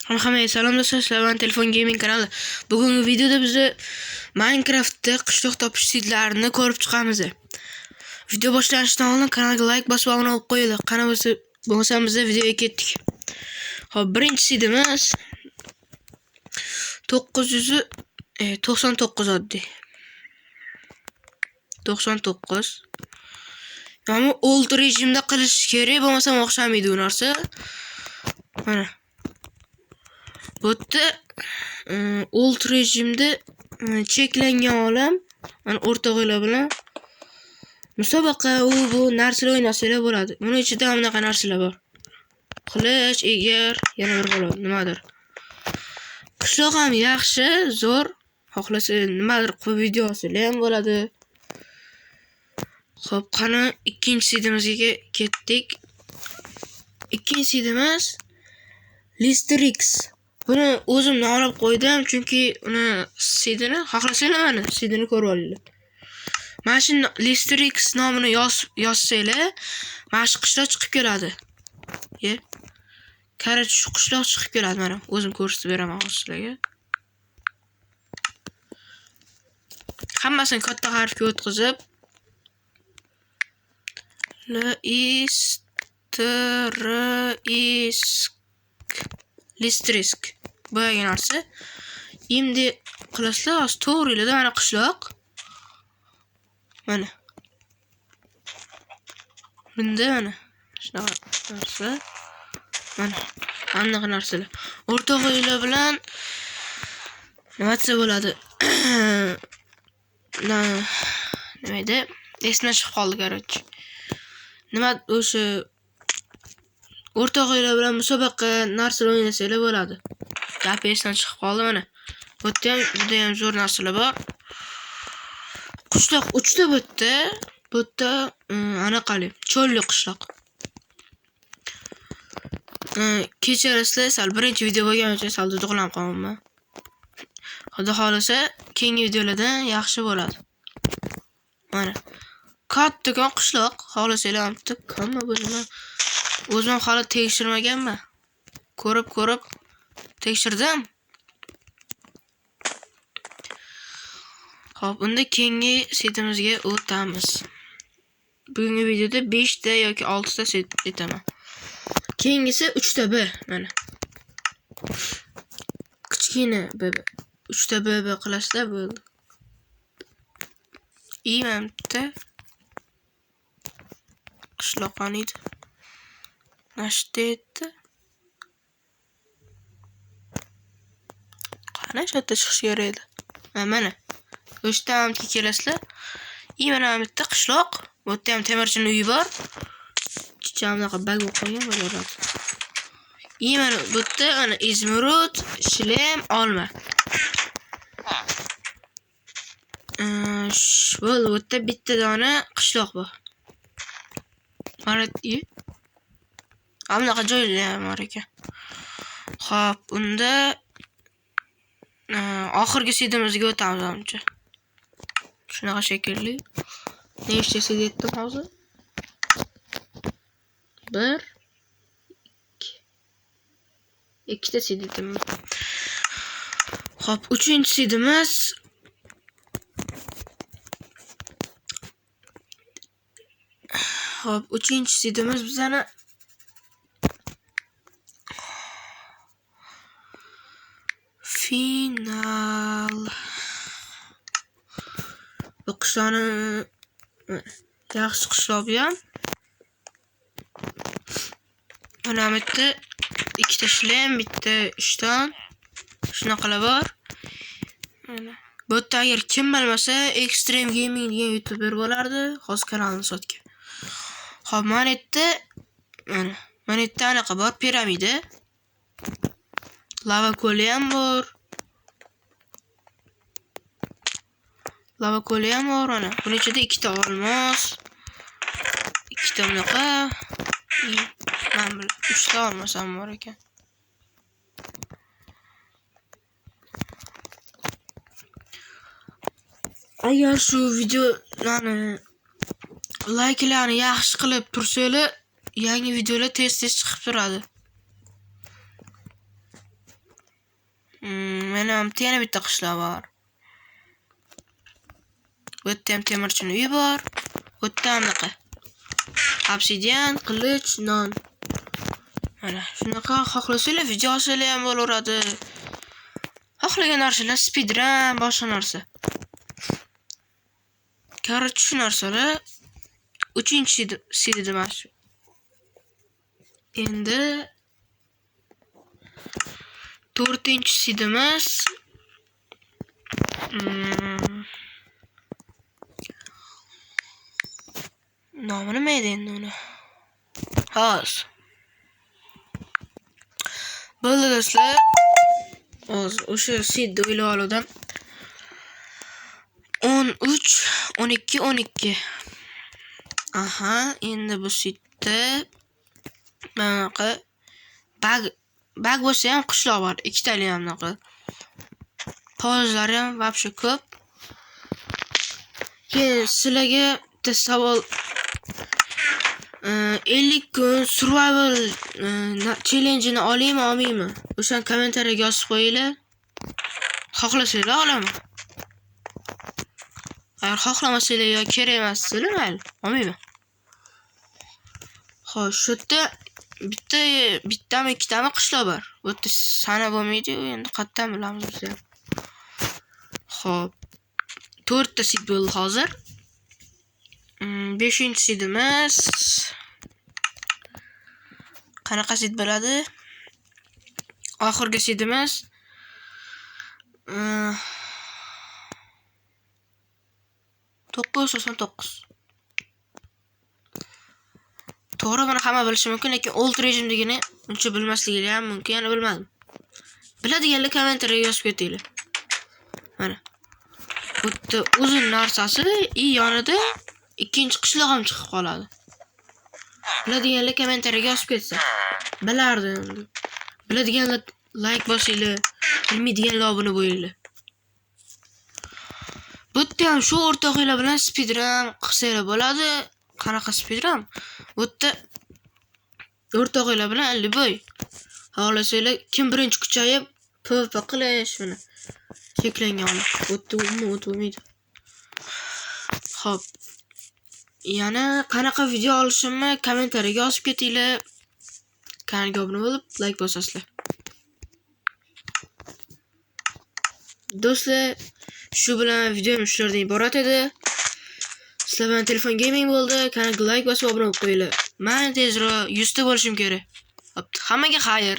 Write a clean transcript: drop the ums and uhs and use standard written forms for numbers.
Hammaga salom do'stlar, sizlar telefon gaming kanali. Bugungi videoda biz Minecraftda qishloq topish sidlarini ko'rib chiqamiz. Video boshlanishidan oldin kanalga like bosib obuna bo'lib qo'yinglar. Qana bo'lsa biz videoga ketdik. Xo'p, birinchi sidimiz 999 oddiy. 99. Ammo old rejimda qilish kerak, bo'lmasa o'xshamaydi u narsa. Mana bu yerda old rejimda cheklangan olam, mana o'rtog'inglar bilan musobaqa bu narsalar o'ynasanglar bo'ladi. Buni ichida bunaqa narsalar bor. Qilich, egar, yana bir bo'ladi, nimadir. Qishloq ham yaxshi, zo'r. Xohlasa nimadir qilib video olsalar ham bo'ladi. Xo'p, qani ikkinchi sidimizga ketdik. Ikkinchi sidimiz Listerix. Buni o'zimdan olib qo'ydim, chunki uni sidini xohlasanglar mana sidini ko'rib olinglar. Mana shu Listerix nomini yozsanglar, mana shu qishloq chiqib keladi. Qarang, shu qishloq chiqib keladi. Mana o'zim ko'rsatib beraman sizlarga. Hammasini katta harfga o'tkazib Listerix bo'lgan narsa. Endi qilasizlar, to'g'rilarda mana qishloq. Mana. Bunda mana shunaqa narsa. Mana anaqa narsalar. O'rtog'inglar bilan nima desa bo'ladi? Nima edi? Esdan chiqib qoldi, короче. Nima o'sha o'rtog'inglar bilan musobaqa narsalar o'ynasanglar bo'ladi. Gap esdan chiqib qoldi mana. Bu yerda ham juda ham zo'r narsalar bor. Qishloq 3 ta bu yerda. Bu yerda anaqali, cho'lli qishloq. Kechirasizlar, sal birinchi video bo'lgani uchun sal duduqlanib qolganman. Xudo xolasa, keyingi videolarda yaxshi bo'ladi. Mana kattakon qishloq, xohlasanglar ham kamma bo'ladi. O'zim hali tekshirmaganman. Ko'rib tekshirdim. Xo'p, unda keyingi setimizga o'tamiz. Bugungi videoda 5 ta yoki 6 ta set etaman. Keyingisi 3 ta B, mana. Kichkina B. 3 ta B qilasizlar bo'ldi. Imamda qishloq qaniydi? Nashteti. Qana shatda chiqish kerak edi. Mana. O'shdan kelasizlar. Mana bitta qishloq. Bu yerda ham temirchining uyi bor. Chiqamnaqa bag bo'lib qolgan bo'ladi. Mana bu yerda ana izmirud, shlem, olma. Bu yerda bitta dona qishloq bor. Mana bunaqa joylar bor ekan. Xo'p, unda oxirgi sidimizga o'tamiz menimcha. Shunaqa shekilli. Nechta sid etdim hozir? 1 2 ta sid etdim. Xo'p, 3-chi sidimiz bizani final. Bu qishloqni yaxshi qishloq bu ham. Mana bitta 2 ta shlem, bitta ishton. Shunaqalar bor. Mana. Bu yerda agar kim bilmasa, Extreme Gaming degan YouTuber bo'lardi, hozir kanalini sotgan. Xo'p, mana yerda anaqa bor, piramida. Lava ko'li ham bor. Mana. Buning ichida 2 ta olmos, 2 ta bunaqa, mana 3 ta olmos ham bor ekan. Agar shu videolarni like'larni yaxshi qilib tursanglar, yangi videolar tez chiqib turadi. Meni ham yana bitta qishloq bor. Bu yerda ham temirchining uyi bor. Bu yerda ham naqa. Obsidian, qilich, non. Mana shunaqa xohlasanglar videolar ham bo'laveradi. Xohlagan narsalar speedrun, boshqa narsa. Короче, shu narsalar 3-seriyada mana shu. Endi 4-seriyamiz. Nomi nima edi endi uni? Hozir. Bo'ldi do'stlar. Hozir o'sha setni o'ylab oldim. 13, 12, 12. Aha, endi bu setda bunaqa bag bo'lsa ham qishloq bor. Ikkitali ham bunaqa. Pozlari ham вообще ko'p. Keyin sizlarga bitta savol 50 kun survival challenge-ni olaymi, olmaymi? O'shani kommentariyaga yozib qo'yinglar. Xohlasanglar olaman. Agar xohlamasanglar yo kerak emas sizlar, mayli, olmayman. Xo'sh, shu yerda bittami ikkitami qishloq bor. Bu yerda sana bo'lmaydi, endi qayerdan bilamiz biz ham. Xo'p. 4 ta sit bo'ldi hozir. 5-sitimiz qanaqa sit bo'ladi? Oxirgi sitimiz 999. To'g'ri, buni hamma bilishi mumkin, lekin old rejimdagini uncha bilmasligini ham mumkin, yana bilmadim. Biladiganlar kommentariyaga yozib ketinglar. Mana. Bu yerda uzun narsasi yonida ikkinchi qishloq ham chiqib qoladi. Biladiganlar kommentariyaga yozib ketsa. Bilardim. Biladiganlar like bosinglar, bilmaydiganlar obuna bo'linglar. Bu yerda ham shu o'rtoqlar bilan speedrun qilsanglar bo'ladi. Qanaqa speedrun? Bu yerda o'rtoqlar bilan alliboy. Xohlasanglar kim birinchi kuchayib PvP qilish buni. Cheklangan. Bu yerda o'tmaydi. Xo'p. Yana qanaqa video olishimni kommentariyaga yozib ketinglar. Kanalga obuna bo'lib, like bosasizlar. Do'stlar, shu bilan videom shulardan iborat edi. Sizlar bilan telefon gaming bo'ldi. Kanalga like bosib obuna bo'lib qo'yinglar. Men tezroq 100 ta bo'lishim kerak. Hammaga xayr.